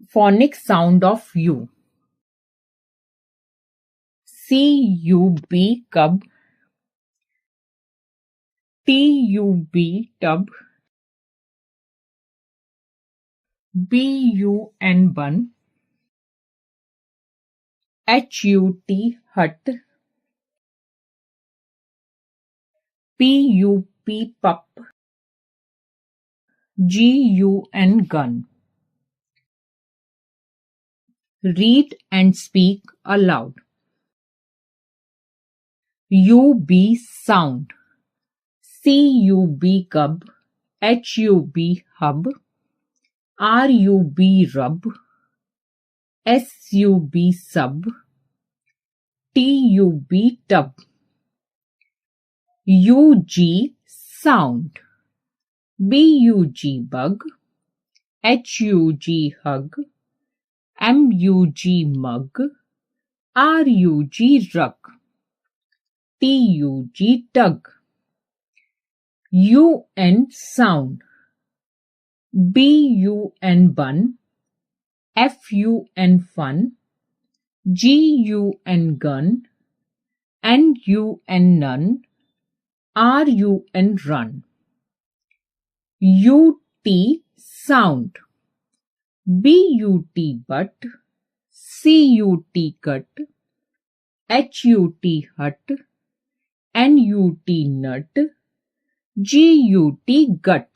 Phonic sound of U. C-U-B cub, T-U-B tub, B-U-N bun, H-U-T hut, P-U-P pup, G-U-N gun. Read and speak aloud. U-B sound. C-U-B cub, H-U-B hub, R-U-B rub, S-U-B sub, T-U-B tub. U-G sound. B-U-G bug, H-U-G hug, M-U-G mug, R-U-G rug, T-U-G tug. U-N sound. B-U-N bun, F-U-N fun, G-U-N gun, N-U-N none, R-U-N run. U-T sound. B-U-T butt, C-U-T cut, H-U-T hut, N-U-T nut, G-U-T gut.